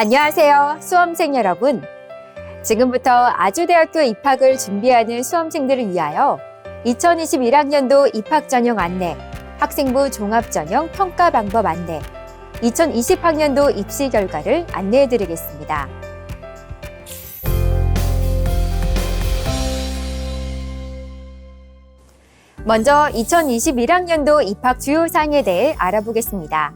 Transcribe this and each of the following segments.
안녕하세요, 수험생 여러분. 지금부터 아주대학교 입학을 준비하는 수험생들을 위하여 2021학년도 입학 전형 안내, 학생부 종합 전형 평가 방법 안내, 2020학년도 입시 결과를 안내해 드리겠습니다. 먼저 2021학년도 입학 주요 사항에 대해 알아보겠습니다.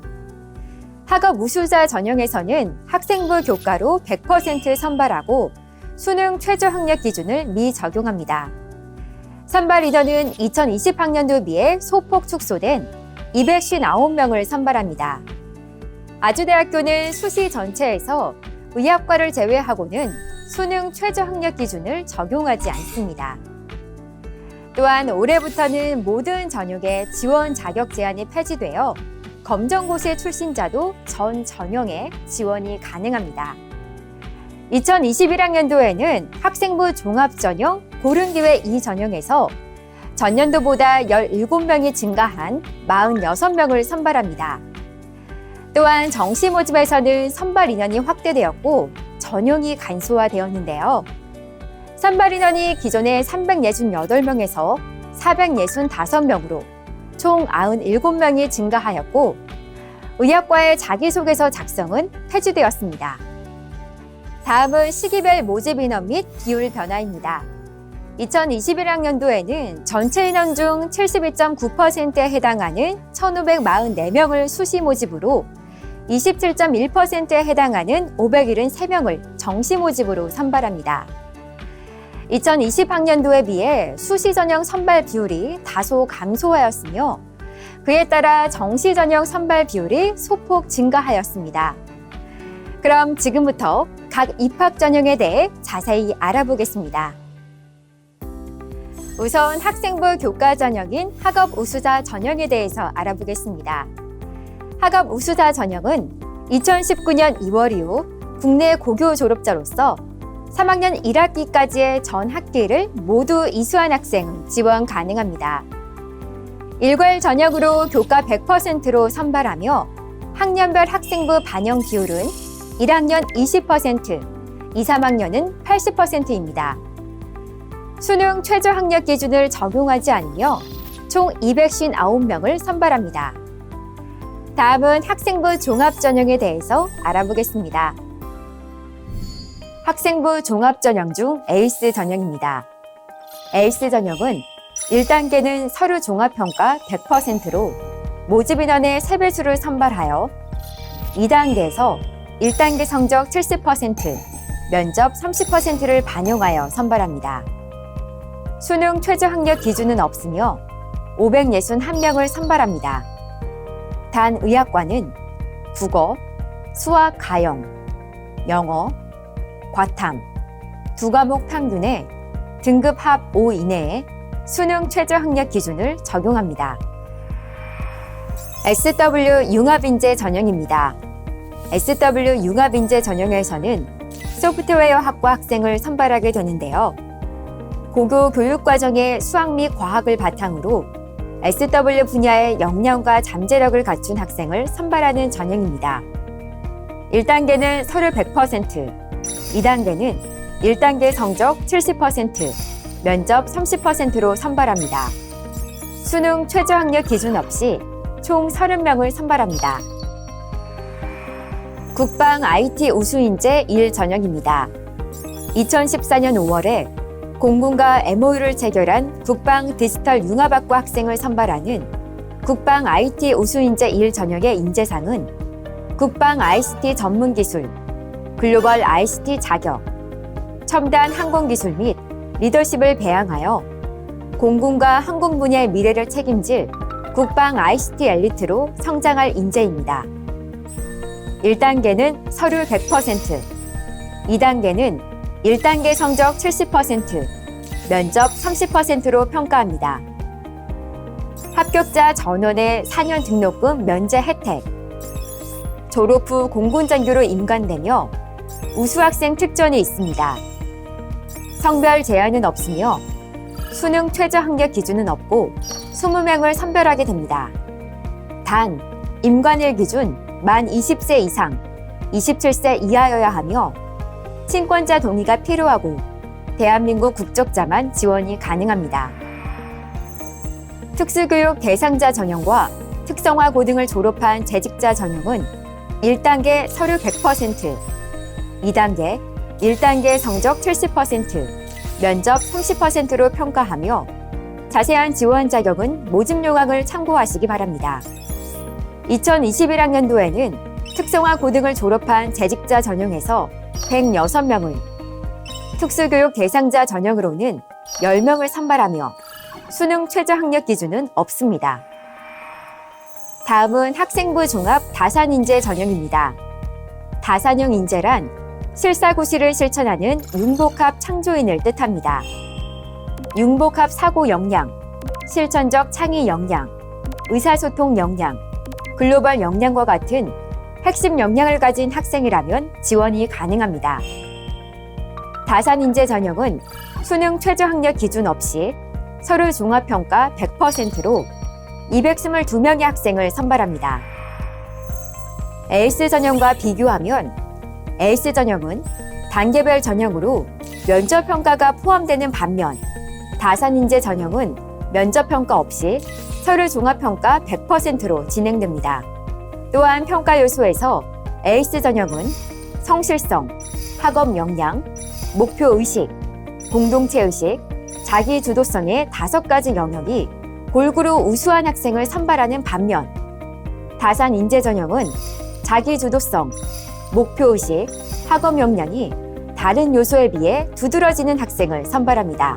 학업 우수자 전형에서는 학생부 교과로 100% 선발하고 수능 최저 학력 기준을 미적용합니다. 선발 인원은 2020학년도 비해 소폭 축소된 259명을 선발합니다. 아주대학교는 수시 전체에서 의학과를 제외하고는 수능 최저 학력 기준을 적용하지 않습니다. 또한 올해부터는 모든 전형의 지원 자격 제한이 폐지되어 검정고시 출신자도 전 전형에 지원이 가능합니다. 2021학년도에는 학생부 종합전형 고른기회 2전형에서 전년도보다 17명이 증가한 46명을 선발합니다. 또한 정시 모집에서는 선발 인원이 확대되었고 전형이 간소화되었는데요. 선발 인원이 기존의 368명에서 465명으로 총 97명이 증가하였고 의학과의 자기소개서 작성은 폐지되었습니다. 다음은 시기별 모집 인원 및 비율 변화입니다. 2021학년도에는 전체 인원 중 72.9%에 해당하는 1,544명을 수시 모집으로 27.1%에 해당하는 573명을 정시 모집으로 선발합니다. 2020학년도에 비해 수시 전형 선발 비율이 다소 감소하였으며 그에 따라 정시 전형 선발 비율이 소폭 증가하였습니다. 그럼 지금부터 각 입학 전형에 대해 자세히 알아보겠습니다. 우선 학생부 교과 전형인 학업 우수자 전형에 대해서 알아보겠습니다. 학업 우수자 전형은 2019년 2월 이후 국내 고교 졸업자로서 3학년 1학기까지의 전 학기를 모두 이수한 학생은 지원 가능합니다. 일괄 전형으로 교과 100%로 선발하며 학년별 학생부 반영 비율은 1학년 20%, 2, 3학년은 80%입니다. 수능 최저 학력 기준을 적용하지 않으며 총 259명을 선발합니다. 다음은 학생부 종합 전형에 대해서 알아보겠습니다. 학생부 종합 전형 중 에이스 전형입니다. 에이스 전형은 1단계는 서류 종합평가 100%로 모집 인원의 3배수를 선발하여 2단계에서 1단계 성적 70%, 면접 30%를 반영하여 선발합니다. 수능 최저 학력 기준은 없으며 561명을 선발합니다. 단 의학과는 국어, 수학 가형, 영어, 과탐, 2과목 평균에 등급 합 5 이내에 수능 최저 학력 기준을 적용합니다. SW 융합인재 전형입니다. SW 융합인재 전형에서는 소프트웨어 학과 학생을 선발하게 되는데요. 고교 교육과정의 수학 및 과학을 바탕으로 SW 분야의 역량과 잠재력을 갖춘 학생을 선발하는 전형입니다. 1단계는 서류 100%, 2단계는 1단계 성적 70%, 면접 30%로 선발합니다. 수능 최저 학력 기준 없이 총 30명을 선발합니다. 국방 IT 우수인재 1 전형입니다. 2014년 5월에 공군과 MOU를 체결한 국방 디지털 융합학과 학생을 선발하는 국방 IT 우수인재 1 전형의 인재상은 국방 ICT 전문기술, 글로벌 ICT 자격, 첨단 항공기술 및 리더십을 배양하여 공군과 항공 분야의 미래를 책임질 국방 ICT 엘리트로 성장할 인재입니다. 1단계는 서류 100%, 2단계는 1단계 성적 70%, 면접 30%로 평가합니다. 합격자 전원의 4년 등록금 면제 혜택, 졸업 후 공군장교로 임관되며 우수학생 특전이 있습니다. 성별 제한은 없으며 수능 최저 학력 기준은 없고 20명을 선별하게 됩니다. 단, 임관일 기준 만 20세 이상, 27세 이하여야 하며 친권자 동의가 필요하고 대한민국 국적자만 지원이 가능합니다. 특수교육 대상자 전형과 특성화 고등을 졸업한 재직자 전형은 1단계 서류 100%, 2단계 1단계 성적 70%, 면접 30%로 평가하며 자세한 지원 자격은 모집 요강을 참고하시기 바랍니다. 2021학년도에는 특성화 고등을 졸업한 재직자 전형에서 106명을, 특수교육 대상자 전형으로는 10명을 선발하며 수능 최저 학력 기준은 없습니다. 다음은 학생부 종합 다산인재 전형입니다. 다산형 인재란 실사고시를 실천하는 융복합 창조인을 뜻합니다. 융복합 사고 역량, 실천적 창의 역량, 의사소통 역량, 글로벌 역량과 같은 핵심 역량을 가진 학생이라면 지원이 가능합니다. 다산인재 전형은 수능 최저 학력 기준 없이 서류 종합평가 100%로 222명의 학생을 선발합니다. 에이스 전형과 비교하면 에이스 전형은 단계별 전형으로 면접평가가 포함되는 반면 다산인재 전형은 면접평가 없이 서류 종합평가 100%로 진행됩니다. 또한 평가 요소에서 에이스 전형은 성실성, 학업 역량, 목표의식, 공동체의식, 자기주도성의 5가지 영역이 골고루 우수한 학생을 선발하는 반면 다산인재 전형은 자기주도성, 목표의식, 학업 역량이 다른 요소에 비해 두드러지는 학생을 선발합니다.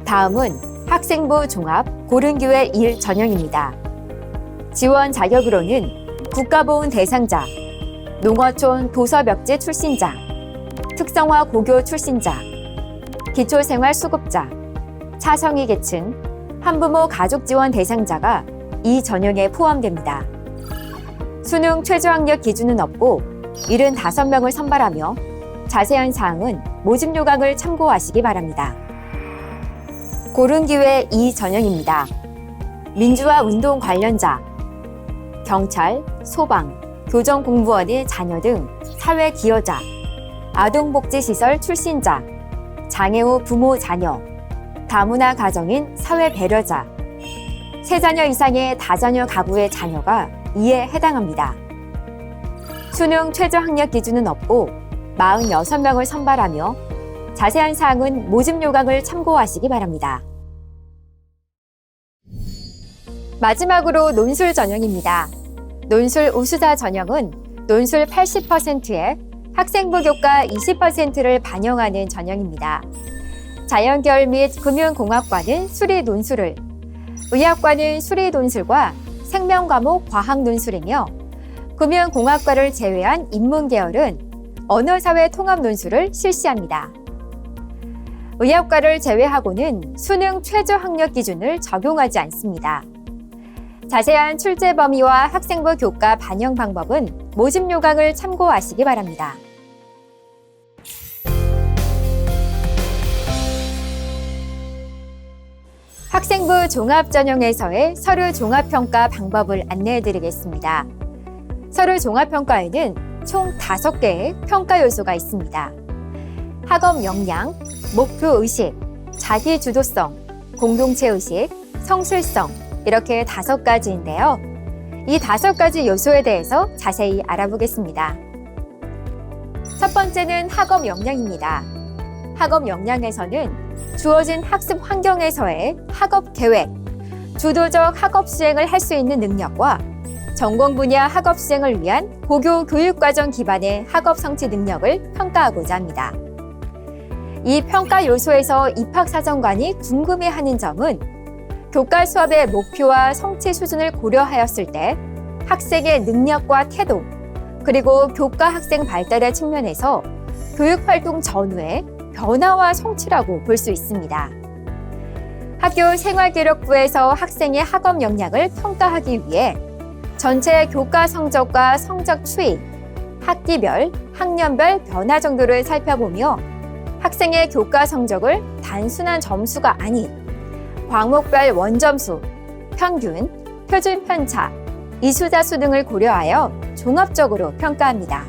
다음은 학생부 종합 고른교회 1 전형입니다. 지원 자격으로는 국가보훈 대상자, 농어촌 도서벽지 출신자, 특성화 고교 출신자, 기초생활수급자, 차성위 계층, 한부모 가족 지원 대상자가 이 전형에 포함됩니다. 수능 최저학력 기준은 없고 75명을 선발하며 자세한 사항은 모집 요강을 참고하시기 바랍니다. 고른기회 2 전형입니다. 민주화 운동 관련자, 경찰, 소방, 교정공무원의 자녀 등 사회 기여자, 아동복지시설 출신자, 장애 후 부모 자녀, 다문화 가정인 사회 배려자, 3자녀 이상의 다자녀 가구의 자녀가 이에 해당합니다. 수능 최저 학력 기준은 없고 46명을 선발하며 자세한 사항은 모집 요강을 참고하시기 바랍니다. 마지막으로 논술 전형입니다. 논술 우수자 전형은 논술 80%에 학생부 교과 20%를 반영하는 전형입니다. 자연계열 및 금융공학과는 수리 논술을, 의학과는 수리 논술과 생명과목 과학 논술이며 금융공학과를 제외한 인문계열은 언어사회 통합 논술을 실시합니다. 의학과를 제외하고는 수능 최저 학력 기준을 적용하지 않습니다. 자세한 출제 범위와 학생부 교과 반영 방법은 모집 요강을 참고하시기 바랍니다. 학생부 종합 전형에서의 서류 종합평가 방법을 안내해 드리겠습니다. 서류 종합평가에는 총 5개의 평가 요소가 있습니다. 학업 역량, 목표의식, 자기주도성, 공동체의식, 성실성 이렇게 5가지인데요. 이 5가지 요소에 대해서 자세히 알아보겠습니다. 첫 번째는 학업 역량입니다. 학업 역량에서는 주어진 학습 환경에서의 학업 계획, 주도적 학업 수행을 할 수 있는 능력과 전공 분야 학업 수행을 위한 고교 교육과정 기반의 학업 성취 능력을 평가하고자 합니다. 이 평가 요소에서 입학사정관이 궁금해하는 점은 교과 수업의 목표와 성취 수준을 고려하였을 때 학생의 능력과 태도, 그리고 교과 학생 발달의 측면에서 교육활동 전후의 변화와 성취라고 볼 수 있습니다. 학교 생활기록부에서 학생의 학업 역량을 평가하기 위해 전체 교과 성적과 성적 추이, 학기별, 학년별 변화 정도를 살펴보며 학생의 교과 성적을 단순한 점수가 아닌 과목별 원점수, 평균, 표준 편차, 이수자 수 등을 고려하여 종합적으로 평가합니다.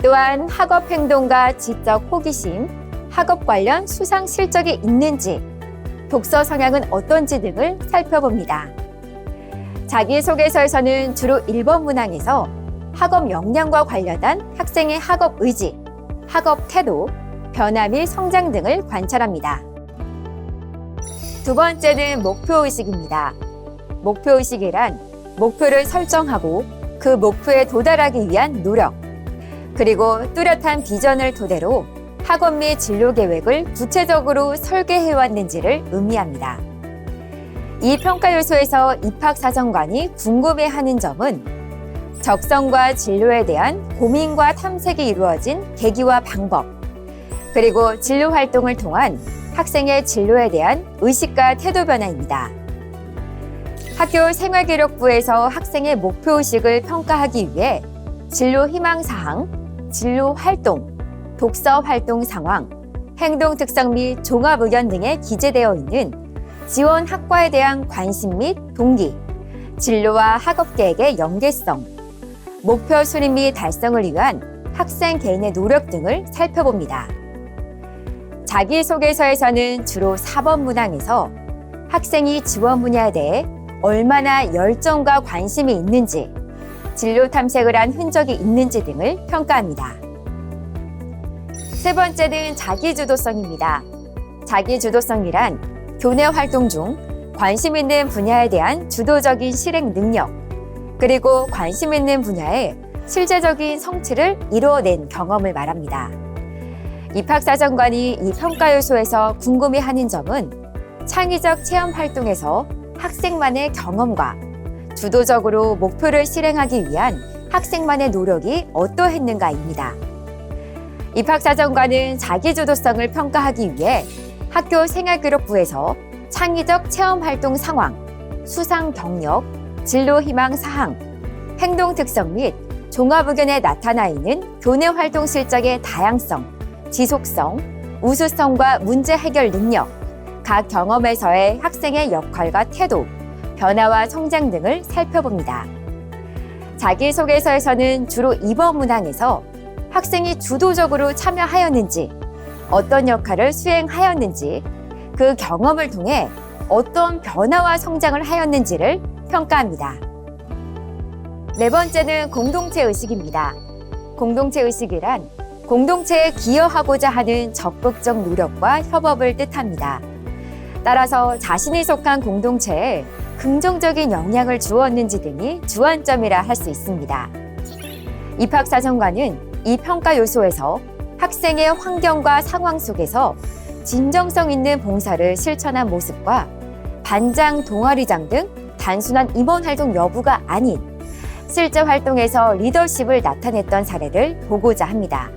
또한 학업 행동과 지적 호기심, 학업 관련 수상 실적이 있는지, 독서 성향은 어떤지 등을 살펴봅니다. 자기소개서에서는 주로 1번 문항에서 학업 역량과 관련한 학생의 학업 의지, 학업 태도, 변화 및 성장 등을 관찰합니다. 두 번째는 목표의식입니다. 목표의식이란 목표를 설정하고 그 목표에 도달하기 위한 노력, 그리고 뚜렷한 비전을 토대로 학업 및 진로 계획을 구체적으로 설계해왔는지를 의미합니다. 이 평가 요소에서 입학사정관이 궁금해하는 점은 적성과 진로에 대한 고민과 탐색이 이루어진 계기와 방법, 그리고 진로 활동을 통한 학생의 진로에 대한 의식과 태도 변화입니다. 학교 생활기록부에서 학생의 목표의식을 평가하기 위해 진로 희망사항, 진로 활동, 독서 활동 상황, 행동 특성 및 종합 의견 등에 기재되어 있는 지원 학과에 대한 관심 및 동기, 진로와 학업 계획의 연계성, 목표 수립 및 달성을 위한 학생 개인의 노력 등을 살펴봅니다. 자기소개서에서는 주로 4번 문항에서 학생이 지원 분야에 대해 얼마나 열정과 관심이 있는지, 진로 탐색을 한 흔적이 있는지 등을 평가합니다. 세 번째는 자기주도성입니다. 자기주도성이란 교내 활동 중 관심 있는 분야에 대한 주도적인 실행 능력, 그리고 관심 있는 분야에 실제적인 성취를 이루어낸 경험을 말합니다. 입학사정관이 이 평가 요소에서 궁금해하는 점은 창의적 체험 활동에서 학생만의 경험과 주도적으로 목표를 실행하기 위한 학생만의 노력이 어떠했는가입니다. 입학사정관은 자기주도성을 평가하기 위해 학교 생활기록부에서 창의적 체험 활동 상황, 수상 경력, 진로 희망 사항, 행동 특성 및 종합 의견에 나타나 있는 교내 활동 실적의 다양성, 지속성, 우수성과 문제 해결 능력, 각 경험에서의 학생의 역할과 태도, 변화와 성장 등을 살펴봅니다. 자기소개서에서는 주로 2번 문항에서 학생이 주도적으로 참여하였는지, 어떤 역할을 수행하였는지, 그 경험을 통해 어떤 변화와 성장을 하였는지를 평가합니다. 네 번째는 공동체 의식입니다. 공동체 의식이란 공동체에 기여하고자 하는 적극적 노력과 협업을 뜻합니다. 따라서 자신이 속한 공동체에 긍정적인 영향을 주었는지 등이 주안점이라 할 수 있습니다. 입학사정관은 이 평가 요소에서 학생의 환경과 상황 속에서 진정성 있는 봉사를 실천한 모습과 반장, 동아리장 등 단순한 임원 활동 여부가 아닌 실제 활동에서 리더십을 나타냈던 사례를 보고자 합니다.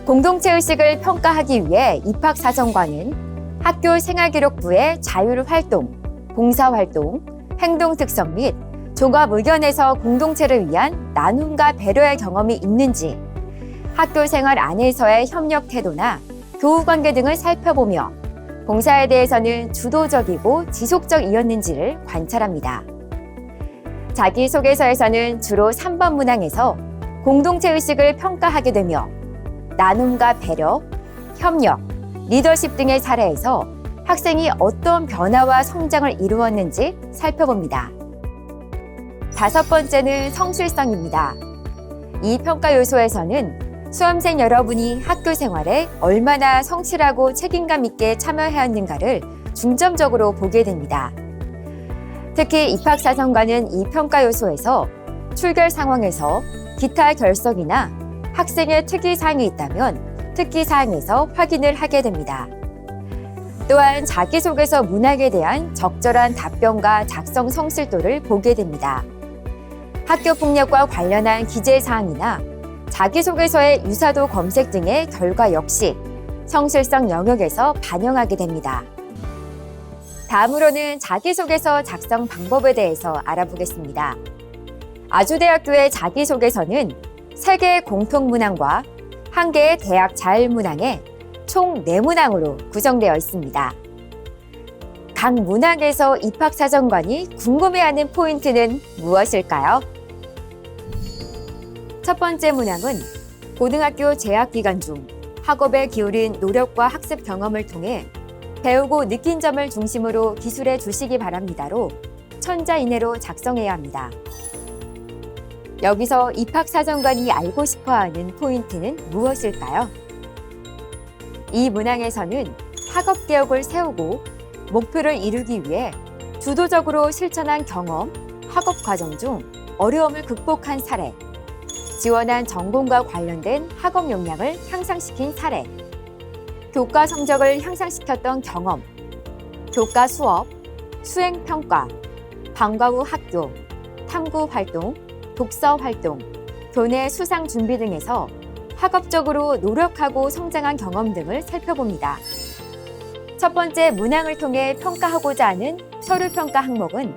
공동체 의식을 평가하기 위해 입학사정관은 학교 생활기록부의 자율활동, 봉사활동, 행동 특성 및 종합 의견에서 공동체를 위한 나눔과 배려의 경험이 있는지, 학교 생활 안에서의 협력 태도나 교우 관계 등을 살펴보며 봉사에 대해서는 주도적이고 지속적이었는지를 관찰합니다. 자기소개서에서는 주로 3번 문항에서 공동체 의식을 평가하게 되며 나눔과 배려, 협력, 리더십 등의 사례에서 학생이 어떤 변화와 성장을 이루었는지 살펴봅니다. 다섯 번째는 성실성입니다. 이 평가 요소에서는 수험생 여러분이 학교 생활에 얼마나 성실하고 책임감 있게 참여하였는가를 중점적으로 보게 됩니다. 특히 입학사정관은 이 평가 요소에서 출결 상황에서 기타 결석이나 학생의 특이사항이 있다면 특기사항에서 확인을 하게 됩니다. 또한 자기소개서 문항에 대한 적절한 답변과 작성 성실도를 보게 됩니다. 학교폭력과 관련한 기재사항이나 자기소개서의 유사도 검색 등의 결과 역시 성실성 영역에서 반영하게 됩니다. 다음으로는 자기소개서 작성 방법에 대해서 알아보겠습니다. 아주대학교의 자기소개서는 3개의 공통문항과 1개의 대학 자율문항에 총 4문항으로 구성되어 있습니다. 각 문항에서 입학사정관이 궁금해하는 포인트는 무엇일까요? 첫 번째 문항은 고등학교 재학 기간 중 학업에 기울인 노력과 학습 경험을 통해 배우고 느낀 점을 중심으로 기술해 주시기 바랍니다로 천자 이내로 작성해야 합니다. 여기서 입학사정관이 알고 싶어하는 포인트는 무엇일까요? 이 문항에서는 학업 계획을 세우고 목표를 이루기 위해 주도적으로 실천한 경험, 학업 과정 중 어려움을 극복한 사례, 지원한 전공과 관련된 학업 역량을 향상시킨 사례, 교과 성적을 향상시켰던 경험, 교과 수업, 수행 평가, 방과 후 학교, 탐구 활동, 독서 활동, 교내 수상 준비 등에서 학업적으로 노력하고 성장한 경험 등을 살펴봅니다. 첫 번째 문항을 통해 평가하고자 하는 서류 평가 항목은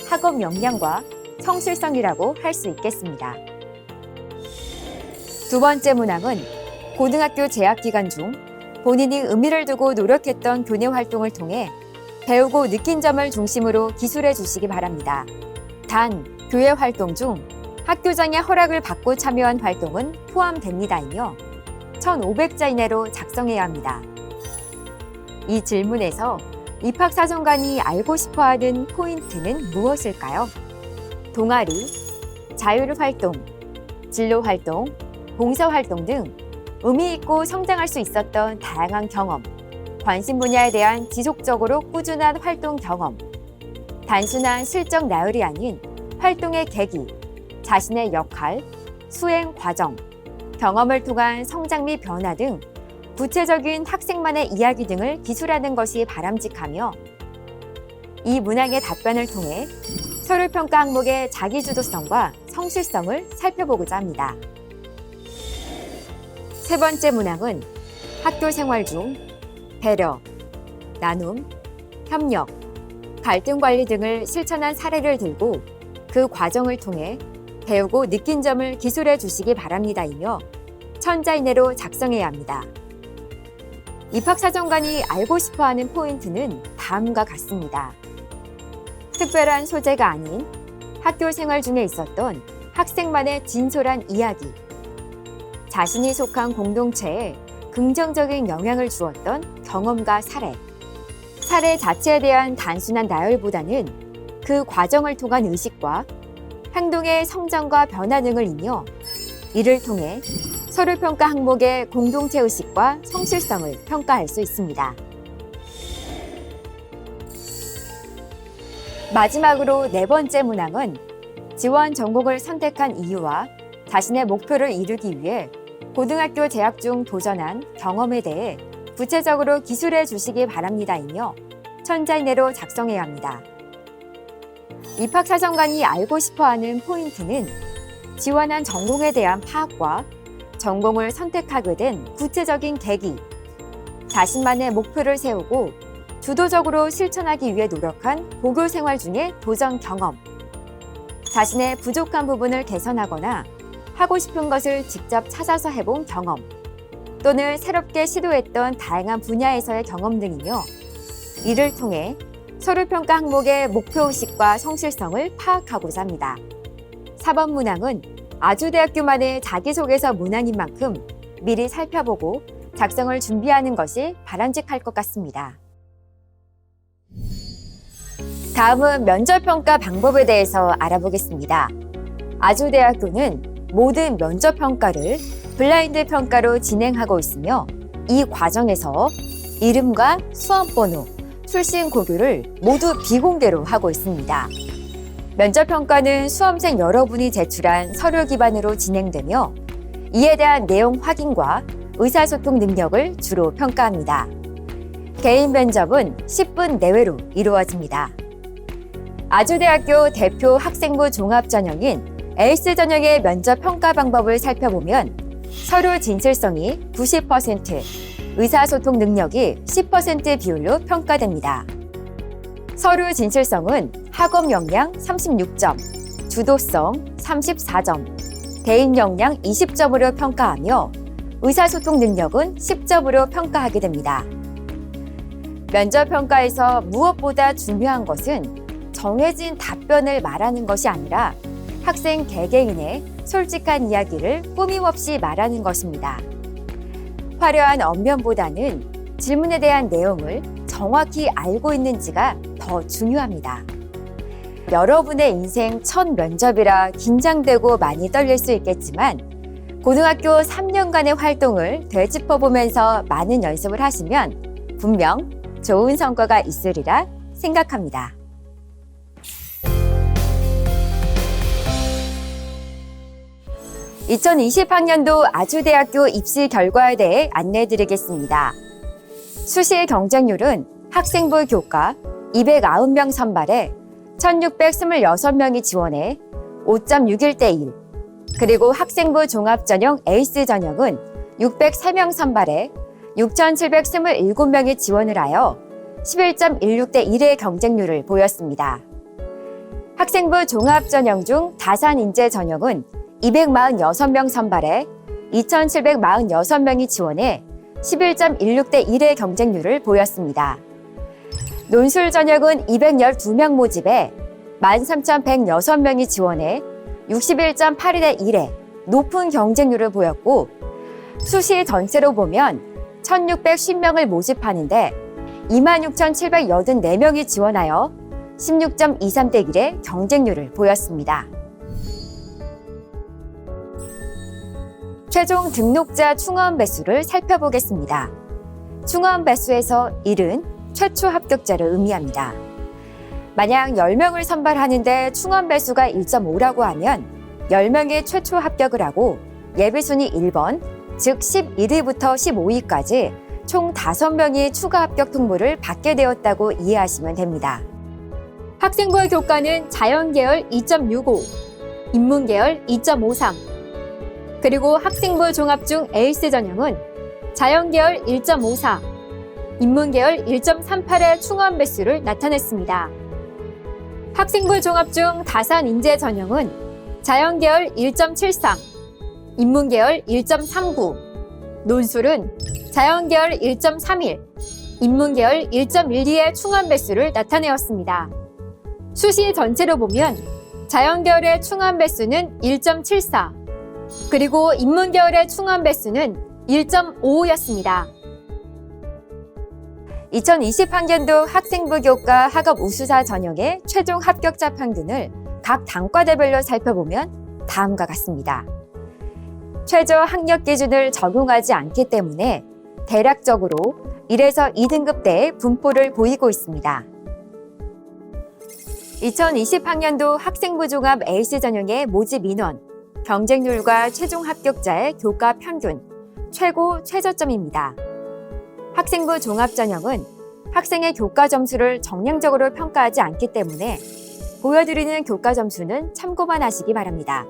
학업 역량과 성실성이라고 할 수 있겠습니다. 두 번째 문항은 고등학교 재학 기간 중 본인이 의미를 두고 노력했던 교내 활동을 통해 배우고 느낀 점을 중심으로 기술해 주시기 바랍니다. 단, 교회 활동 중 학교장의 허락을 받고 참여한 활동은 포함됩니다이며 1,500자 이내로 작성해야 합니다. 이 질문에서 입학사정관이 알고 싶어하는 포인트는 무엇일까요? 동아리, 자율활동, 진로활동, 봉사활동 등 의미 있고 성장할 수 있었던 다양한 경험, 관심 분야에 대한 지속적으로 꾸준한 활동 경험, 단순한 실적 나열이 아닌 활동의 계기, 자신의 역할, 수행 과정, 경험을 통한 성장 및 변화 등 구체적인 학생만의 이야기 등을 기술하는 것이 바람직하며 이 문항의 답변을 통해 서류평가 항목의 자기주도성과 성실성을 살펴보고자 합니다. 세 번째 문항은 학교 생활 중 배려, 나눔, 협력, 갈등 관리 등을 실천한 사례를 들고 그 과정을 통해 배우고 느낀 점을 기술해 주시기 바랍니다이며 천자 이내로 작성해야 합니다. 입학사정관이 알고 싶어하는 포인트는 다음과 같습니다. 특별한 소재가 아닌 학교 생활 중에 있었던 학생만의 진솔한 이야기, 자신이 속한 공동체에 긍정적인 영향을 주었던 경험과 사례 자체에 대한 단순한 나열보다는 그 과정을 통한 의식과 행동의 성장과 변화 등을 이며 이를 통해 서류평가 항목의 공동체 의식과 성실성을 평가할 수 있습니다. 마지막으로 네 번째 문항은 지원 전공을 선택한 이유와 자신의 목표를 이루기 위해 고등학교 재학 중 도전한 경험에 대해 구체적으로 기술해 주시기 바랍니다이며 천자 이내로 작성해야 합니다. 입학사정관이 알고 싶어하는 포인트는 지원한 전공에 대한 파악과 전공을 선택하게 된 구체적인 계기, 자신만의 목표를 세우고 주도적으로 실천하기 위해 노력한 고교 생활 중의 도전 경험, 자신의 부족한 부분을 개선하거나 하고 싶은 것을 직접 찾아서 해본 경험, 또는 새롭게 시도했던 다양한 분야에서의 경험 등이며 이를 통해 서류평가 항목의 목표의식과 성실성을 파악하고자 합니다. 4번 문항은 아주대학교만의 자기소개서 문항인 만큼 미리 살펴보고 작성을 준비하는 것이 바람직할 것 같습니다. 다음은 면접평가 방법에 대해서 알아보겠습니다. 아주대학교는 모든 면접평가를 블라인드 평가로 진행하고 있으며 이 과정에서 이름과 수험번호, 출신 고교를 모두 비공개로 하고 있습니다. 면접평가는 수험생 여러분이 제출한 서류 기반으로 진행되며 이에 대한 내용 확인과 의사소통 능력을 주로 평가합니다. 개인 면접은 10분 내외로 이루어집니다. 아주대학교 대표 학생부 종합전형인 에이스 전형의 면접 평가 방법을 살펴보면 서류 진실성이 90%, 의사소통 능력이 10% 비율로 평가됩니다. 서류 진실성은 학업 역량 36점, 주도성 34점, 대인 역량 20점으로 평가하며 의사소통 능력은 10점으로 평가하게 됩니다. 면접 평가에서 무엇보다 중요한 것은 정해진 답변을 말하는 것이 아니라 학생 개개인의 솔직한 이야기를 꾸밈없이 말하는 것입니다. 화려한 언변보다는 질문에 대한 내용을 정확히 알고 있는지가 더 중요합니다. 여러분의 인생 첫 면접이라 긴장되고 많이 떨릴 수 있겠지만 고등학교 3년간의 활동을 되짚어보면서 많은 연습을 하시면 분명 좋은 성과가 있으리라 생각합니다. (2020학년도) 아주대학교 입시 결과에 대해 안내드리겠습니다. 수시 경쟁률은 학생부 교과 209명 선발에 1,626명이 지원해 5.61대 1, 그리고 학생부 종합전형 에이스 전형은 603명 선발에 6,727명이 지원을 하여 11.16대 1의 경쟁률을 보였습니다. 학생부 종합전형 중 다산인재 전형은 246명 선발에 2,746명이 지원해 11.16대 1의 경쟁률을 보였습니다. 논술 전형은 212명 모집에 13,106명이 지원해 61.81대 1의 높은 경쟁률을 보였고, 수시 전체로 보면 1,650명을 모집하는데 26,784명이 지원하여 16.23대 1의 경쟁률을 보였습니다. 최종 등록자 충원 배수를 살펴보겠습니다. 충원 배수에서 1은 최초 합격자를 의미합니다. 만약 10명을 선발하는데 충원 배수가 1.5라고 하면 10명이 최초 합격을 하고 예비순위 1번, 즉 11위부터 15위까지 총 5명이 추가 합격 통보를 받게 되었다고 이해하시면 됩니다. 학생부 교과는 자연계열 2.65, 인문계열 2.53, 그리고 학생부 종합 중 에이스 전형은 자연계열 1.54, 인문계열 1.38의 충원 배수를 나타냈습니다. 학생부 종합 중 다산인재 전형은 자연계열 1.73, 인문계열 1.39, 논술은 자연계열 1.31, 인문계열 1.12의 충원 배수를 나타내었습니다. 수시 전체로 보면 자연계열의 충원 배수는 1.74, 그리고 인문계열의 충원 배수는 1.55였습니다. 2020학년도 학생부 교과 학업 우수사 전형의 최종 합격자 평균을 각 단과대별로 살펴보면 다음과 같습니다. 최저 학력 기준을 적용하지 않기 때문에 대략적으로 1에서 2등급대의 분포를 보이고 있습니다. 2020학년도 학생부 종합 에이스 전형의 모집 인원, 경쟁률과 최종 합격자의 교과 평균, 최고 최저점입니다. 학생부 종합 전형은 학생의 교과 점수를 정량적으로 평가하지 않기 때문에 보여드리는 교과 점수는 참고만 하시기 바랍니다.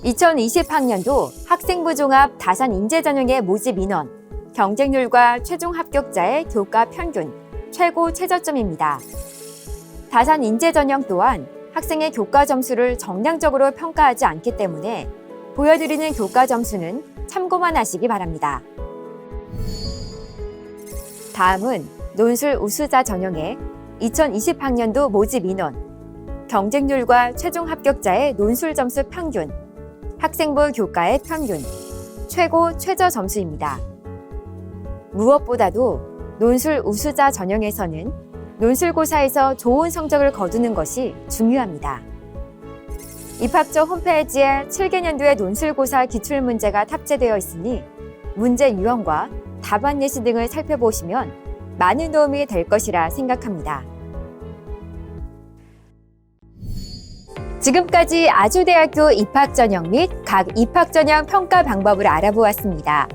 2020학년도 학생부 종합 다산 인재 전형의 모집 인원, 경쟁률과 최종 합격자의 교과 평균, 최고 최저점입니다. 다산 인재 전형 또한 학생의 교과 점수를 정량적으로 평가하지 않기 때문에 보여드리는 교과 점수는 참고만 하시기 바랍니다. 다음은 논술 우수자 전형의 2020학년도 모집 인원, 경쟁률과 최종 합격자의 논술 점수 평균, 학생부 교과의 평균, 최고 최저 점수입니다. 무엇보다도 논술 우수자 전형에서는 논술고사에서 좋은 성적을 거두는 것이 중요합니다. 입학처 홈페이지에 7개년도의 논술고사 기출문제가 탑재되어 있으니 문제 유형과 답안 예시 등을 살펴보시면 많은 도움이 될 것이라 생각합니다. 지금까지 아주대학교 입학전형 및 각 입학전형 평가 방법을 알아보았습니다.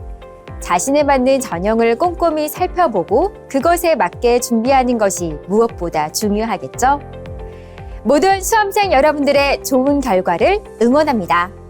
자신에 맞는 전형을 꼼꼼히 살펴보고 그것에 맞게 준비하는 것이 무엇보다 중요하겠죠? 모든 수험생 여러분들의 좋은 결과를 응원합니다.